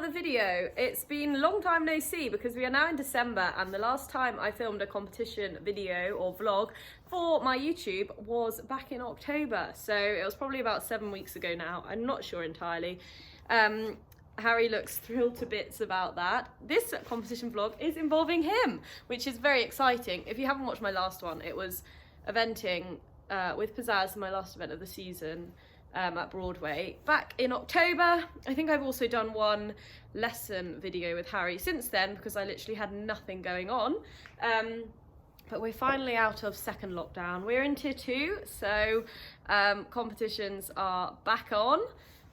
another video. It's been a long time no see because we are now in December, and the last time I filmed a competition video or vlog for my YouTube was back in October, so it was probably about 7 weeks ago now. I'm not sure entirely. Harry looks thrilled to bits about that. This competition vlog is involving him, which is very exciting. If you haven't watched my last one, it was eventing with Pizzazz, my last event of the season. At Broadway back in October. I think I've also done one lesson video with Harry since then because I literally had nothing going on. But we're finally out of second lockdown. We're in tier 2, so competitions are back on,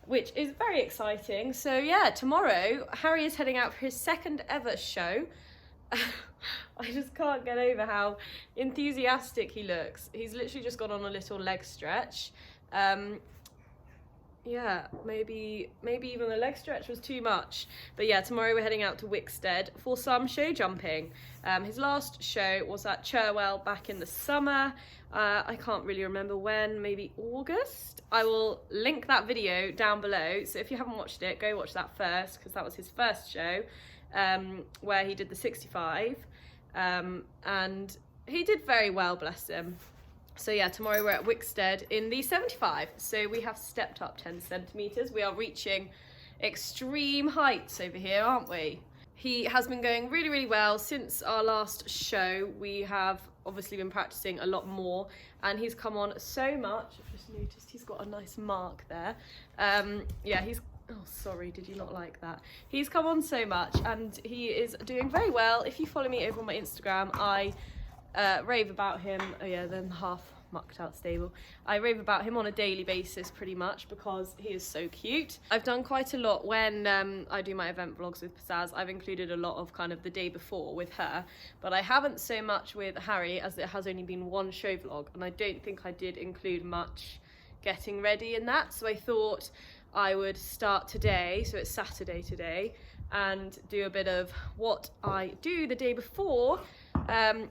which is very exciting. So yeah, tomorrow Harry is heading out for his second ever show. I just can't get over how enthusiastic he looks. He's literally just gone on a little leg stretch. Yeah, maybe even the leg stretch was too much. But yeah, tomorrow we're heading out to Wickstead for some show jumping. His last show was at Cherwell back in the summer. I can't really remember when, maybe August. I will link that video down below, so if you haven't watched it, go watch that first, because that was his first show, where he did the 65, and he did very well, bless him. So yeah, tomorrow we're at Wickstead in the 75. So we have stepped up 10 centimetres. We are reaching extreme heights over here, aren't we? He has been going really, really well since our last show. We have obviously been practicing a lot more, and he's come on so much. I've just noticed he's got a nice mark there. Yeah, oh, sorry, did you not like that? He's come on so much, and he is doing very well. If you follow me over on my Instagram, I rave about him. Oh yeah, then half mucked out stable. I rave about him on a daily basis pretty much because he is so cute. I've done quite a lot when I do my event vlogs with Pizzazz. I've included a lot of kind of the day before with her, but I haven't so much with Harry, as it has only been one show vlog, and I don't think I did include much getting ready in that. So I thought I would start today, so it's Saturday today, and do a bit of what I do the day before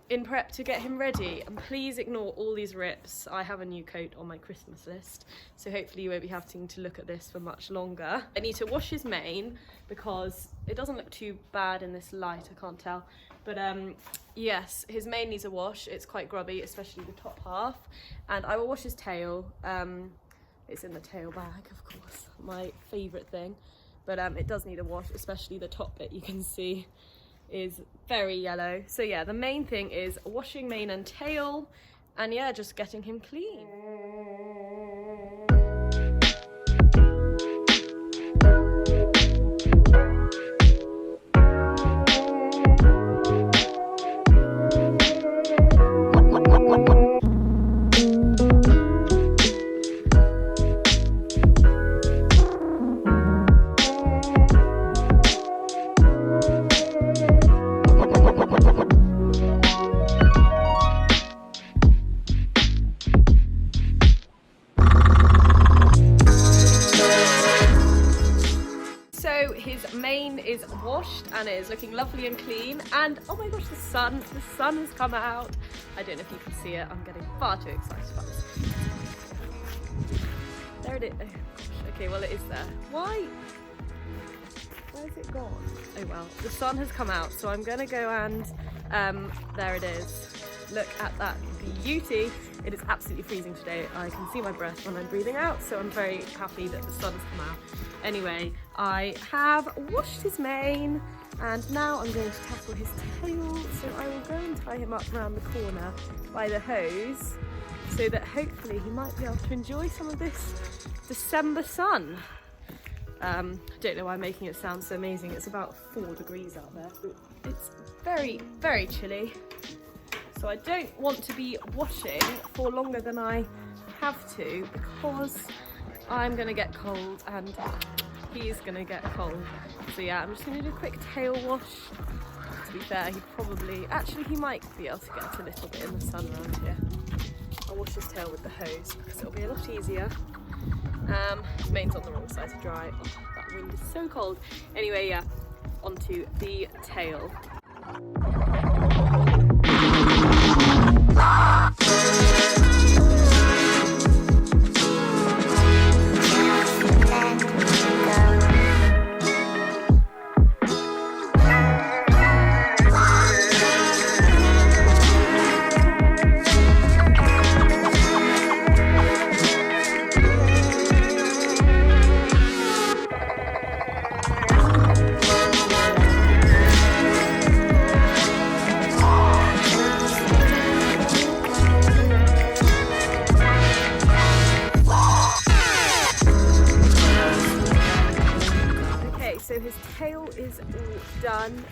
in prep to get him ready. And please ignore all these rips. I have a new coat on my Christmas list, so hopefully you won't be having to look at this for much longer. I need to wash his mane because it doesn't look too bad in this light, I can't tell. But yes, his mane needs a wash. It's quite grubby, especially the top half. And I will wash his tail. It's in the tail bag, of course, my favourite thing. But it does need a wash, especially the top bit, you can see is very yellow. So yeah, the main thing is washing mane and tail, and yeah, just getting him clean. His mane is washed and it is looking lovely and clean, and oh my gosh, the sun has come out. I don't know if you can see it, I'm getting far too excited about this. There it is. Oh gosh, okay, well it is there. Why is it gone? Oh well, the sun has come out, so I'm gonna go and there it is. Look at that beauty. It is absolutely freezing today. I can see my breath when I'm breathing out, so I'm very happy that the sun has come out. Anyway, I have washed his mane, and now I'm going to tackle his tail. So I will go and tie him up around the corner by the hose, so that hopefully he might be able to enjoy some of this December sun. I don't know why I'm making it sound so amazing. It's about 4 degrees out there. It's very, very chilly. So I don't want to be washing for longer than I have to, because I'm gonna get cold and he's gonna get cold. So yeah, I'm just gonna do a quick tail wash. To be fair, he might be able to get a little bit in the sun around here. I'll wash his tail with the hose because it'll be a lot easier. His mane's on the wrong side to dry. Oh, that wind is so cold. Anyway, yeah, onto the tail. is all done.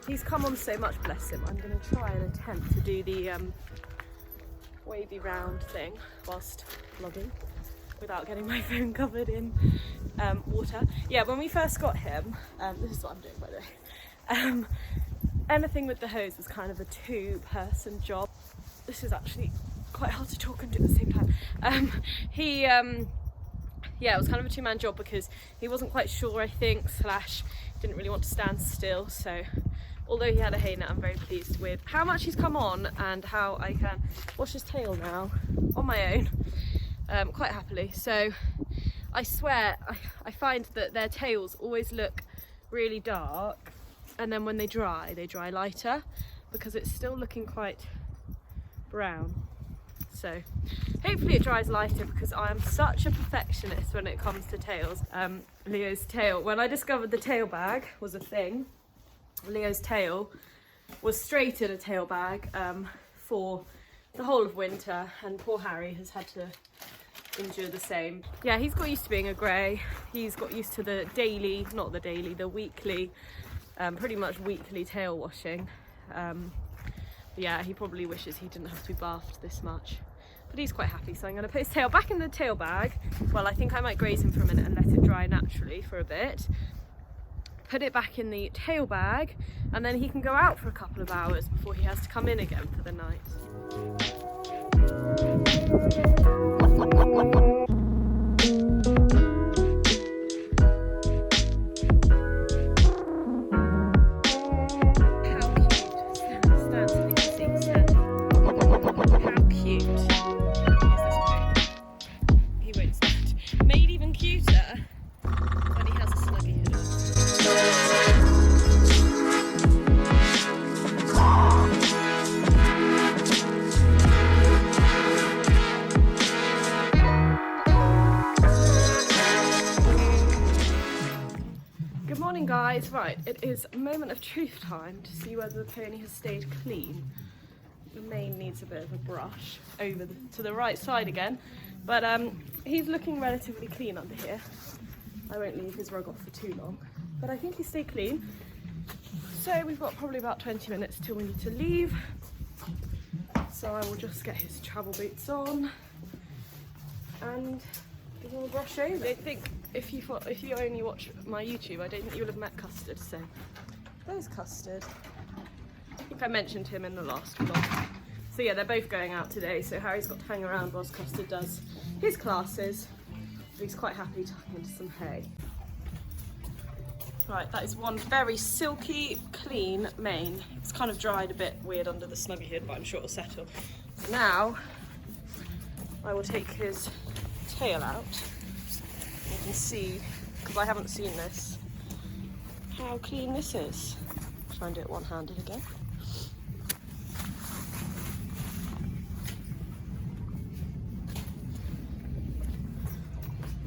He's come on so much, bless him. I'm going to try and attempt to do the wavy round thing whilst vlogging without getting my phone covered in water. Yeah, when we first got him, this is what I'm doing by the way, anything with the hose was kind of a two-person job. This is actually quite hard to talk and do at the same time. Yeah, it was kind of a two-man job because he wasn't quite sure, I think, / didn't really want to stand still. So although he had a hay net, I'm very pleased with how much he's come on and how I can wash his tail now on my own, quite happily. So I swear, I find that their tails always look really dark, and then when they dry lighter because it's still looking quite brown. So hopefully it dries lighter because I am such a perfectionist when it comes to tails. Leo's tail, when I discovered the tail bag was a thing, Leo's tail was straight in a tail bag for the whole of winter, and poor Harry has had to endure the same. Yeah, he's got used to being a grey. He's got used to the weekly, pretty much weekly tail washing. Yeah, he probably wishes he didn't have to be bathed this much, but he's quite happy. So I'm going to put his tail back in the tail bag. Well, I think I might graze him for a minute and let it dry naturally for a bit. Put it back in the tail bag, and then he can go out for a couple of hours before he has to come in again for the night. Guys, right, it is a moment of truth time to see whether the pony has stayed clean. The mane needs a bit of a brush over to the right side again, but he's looking relatively clean under here. I won't leave his rug off for too long, but I think he stayed clean. So we've got probably about 20 minutes till we need to leave. So I will just get his travel boots on and give him a brush over. I think if you only watch my YouTube, I don't think you would have met Custard. So there's Custard. I think I mentioned him in the last vlog. So yeah, they're both going out today. So Harry's got to hang around whilst Custard does his classes. So he's quite happy tucking into some hay. Right, that is one very silky, clean mane. It's kind of dried a bit weird under the snuggy hood, but I'm sure it'll settle. Now I will take his tail out. You can see, because I haven't seen this, how clean this is. Try and do it one-handed again.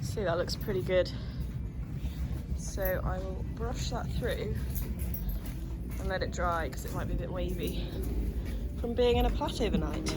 See, that looks pretty good. So I will brush that through and let it dry because it might be a bit wavy from being in a plait overnight.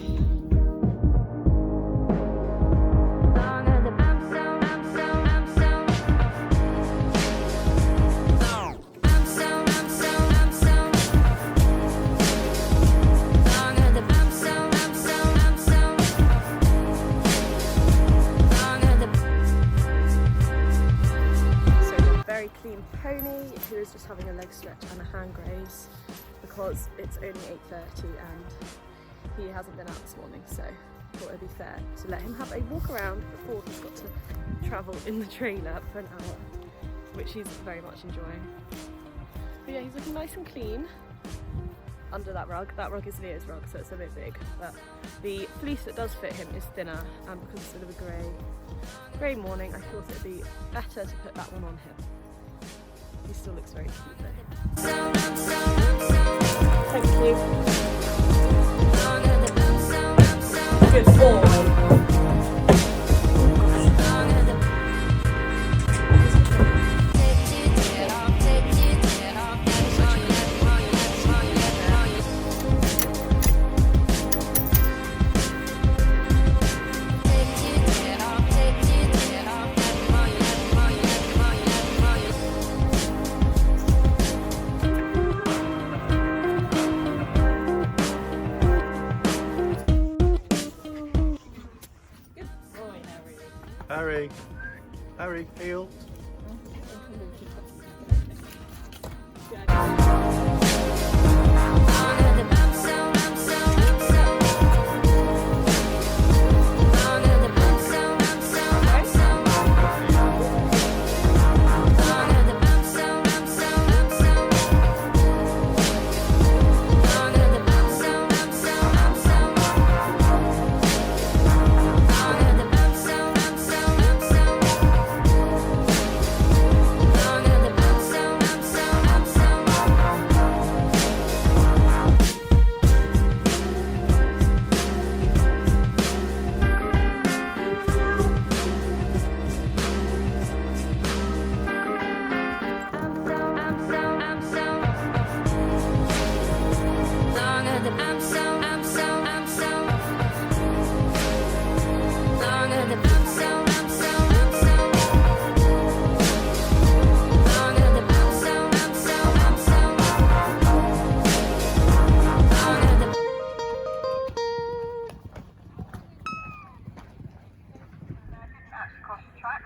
Clean pony who is just having a leg stretch and a hand graze because it's only 8:30 and he hasn't been out this morning, so I thought it'd be fair to let him have a walk around before he's got to travel in the trailer for an hour, which he's very much enjoying. But yeah, he's looking nice and clean under that rug. That rug is Leo's rug, so it's a bit big, but the fleece that does fit him is thinner, and because it's sort of a grey morning, I thought it'd be better to put that one on him. He still looks very cute though. Thank you. Good boy. Harry. Harry, heel.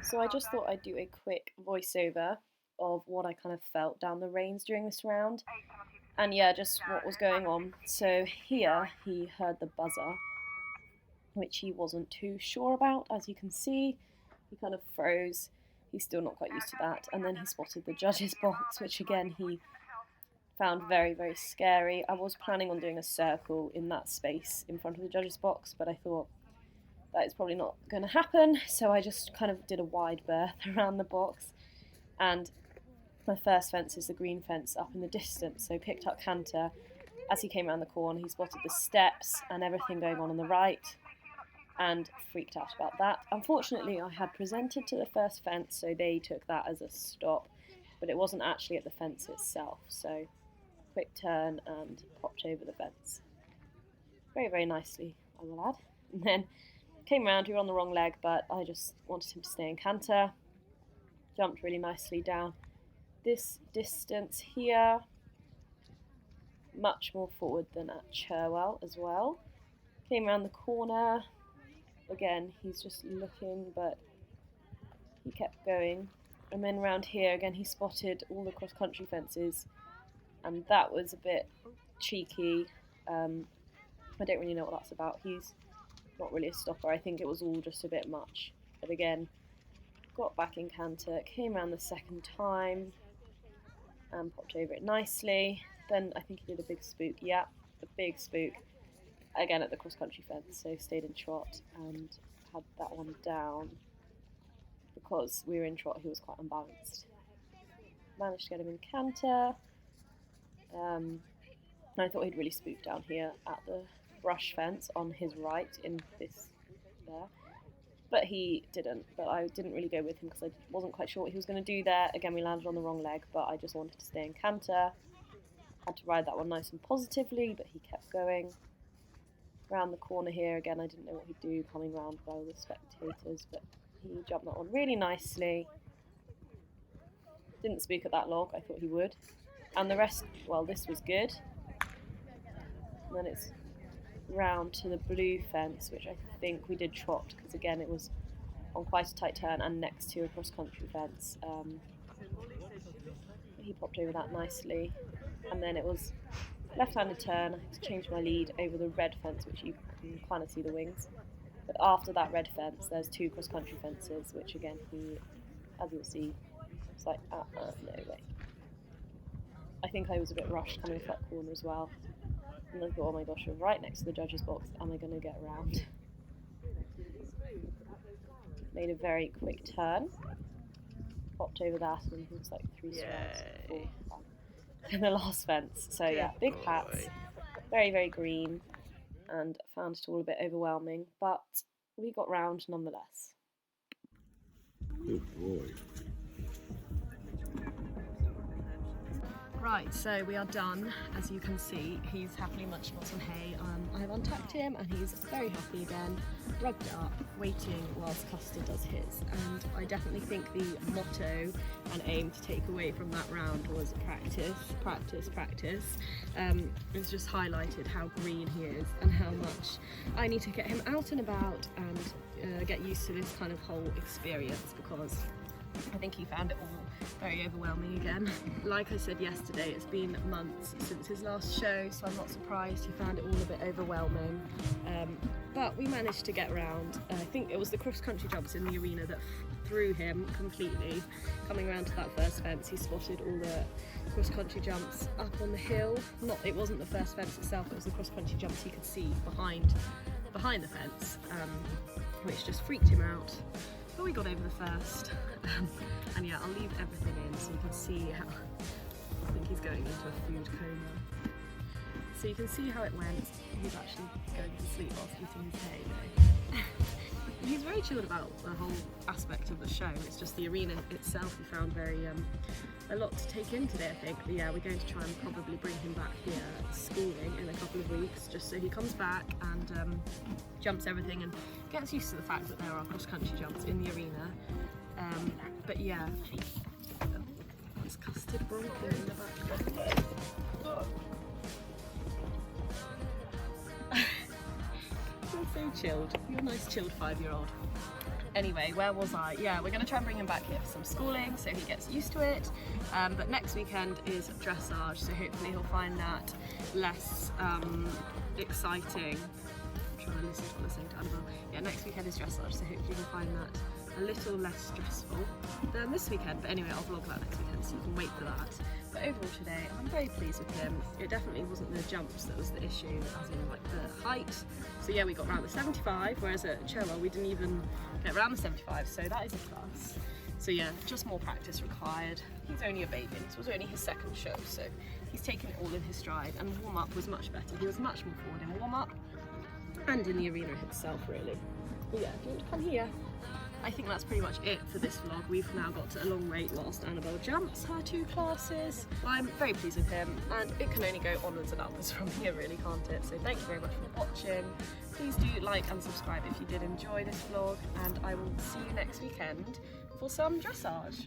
So I just thought I'd do a quick voiceover of what I kind of felt down the reins during this round. And yeah, just what was going on. So here he heard the buzzer, which he wasn't too sure about. As you can see, he kind of froze. He's still not quite used to that. And then he spotted the judges box, which again he found very, very scary. I was planning on doing a circle in that space in front of the judges box, but I thought that is probably not going to happen, so I just kind of did a wide berth around the box. And my first fence is the green fence up in the distance, so picked up canter. As he came around the corner, he spotted the steps and everything going on the right, and freaked out about that. Unfortunately, I had presented to the first fence, so they took that as a stop, but it wasn't actually at the fence itself, so quick turn and popped over the fence. Very, very nicely, I will add. And then came round, we were on the wrong leg, but I just wanted him to stay in canter. Jumped really nicely down this distance here. Much more forward than at Cherwell as well. Came around the corner. Again, he's just looking, but he kept going. And then round here, again, he spotted all the cross-country fences, and that was a bit cheeky. I don't really know what that's about. He's not really a stopper. I think it was all just a bit much. But again, got back in canter, came around the second time, and popped over it nicely. Then I think he did a big spook. Yeah, a big spook. Again at the cross-country fence, so stayed in trot and had that one down. Because we were in trot, he was quite unbalanced. Managed to get him in canter. I thought he'd really spook down here at the brush fence on his right in this there, but he didn't. But I didn't really go with him because I wasn't quite sure what he was going to do there. Again, we landed on the wrong leg, but I just wanted to stay in canter. Had to ride that one nice and positively, but he kept going. Round the corner here, again, I didn't know what he'd do coming round by all the spectators, but he jumped that one really nicely. Didn't spook at that log, I thought he would. And the rest, well, this was good. And then it's round to the blue fence, which I think we did trot, because again it was on quite a tight turn and next to a cross-country fence. He popped over that nicely, and then it was left-handed turn. I had to change my lead over the red fence, which you can kind of see the wings. But after that red fence, there's two cross-country fences, which again he, as you'll see, was like, no way. I think I was a bit rushed coming off that corner as well. And I thought, oh my gosh, we're right next to the judges' box. Am I going to get around? Made a very quick turn. Popped over that, and he was like 3 strides before in the last fence. So yeah, big pats. Very, very green. And found it all a bit overwhelming. But we got round nonetheless. Good boy. Right, so we are done. As you can see, he's happily munching on some hay. I've untucked him and he's very happy again, rugged up, waiting whilst Custard does his. And I definitely think the motto and aim to take away from that round was practice, practice, practice. It's just highlighted how green he is and how much I need to get him out and about and get used to this kind of whole experience, because I think he found it all very overwhelming again. Like I said yesterday, it's been months since his last show, so I'm not surprised he found it all a bit overwhelming. But we managed to get around. I think it was the cross-country jumps in the arena that threw him completely. Coming around to that first fence, he spotted all the cross-country jumps up on the hill. It wasn't the first fence itself, it was the cross-country jumps he could see behind the fence, which just freaked him out. But we got over the first, and yeah, I'll leave everything in so you can see how, I think he's going into a food coma. So you can see how it went. He's actually going to sleep whilst eating his hay. He's very chilled about the whole aspect of the show. It's just the arena itself he found very, a lot to take in today, I think. But yeah, we're going to try and probably bring him back here schooling in a couple of weeks, just so he comes back and jumps everything and gets used to the fact that there are cross-country jumps in the arena. But yeah, there's Custard Bronco in the back. You're so chilled. You're a nice chilled 5-year-old. Anyway, where was I? Yeah, we're going to try and bring him back here for some schooling so he gets used to it. But next weekend is dressage, so hopefully he'll find that less exciting. I'm trying to listen to what I'm saying to Annabelle. Yeah, next weekend is dressage, so hopefully he'll find that a little less stressful than this weekend. But anyway, I'll vlog that next weekend, so you can wait for that. But overall today, I'm very pleased with him. It definitely wasn't the jumps that was the issue, as in like the height. So yeah, we got around the 75, whereas at Cherwell we didn't even get around the 75, so that is a plus. So yeah, just more practice required. He's only a baby, and this was only his second show, so he's taken it all in his stride, and the warm-up was much better. He was much more forward in warm-up and in the arena itself, really. But yeah, do you want to come here? I think that's pretty much it for this vlog. We've now got to a long wait whilst Annabelle jumps her 2 classes. I'm very pleased with him, and it can only go onwards and upwards from here, really, can't it? So thank you very much for watching. Please do like and subscribe if you did enjoy this vlog, and I will see you next weekend for some dressage.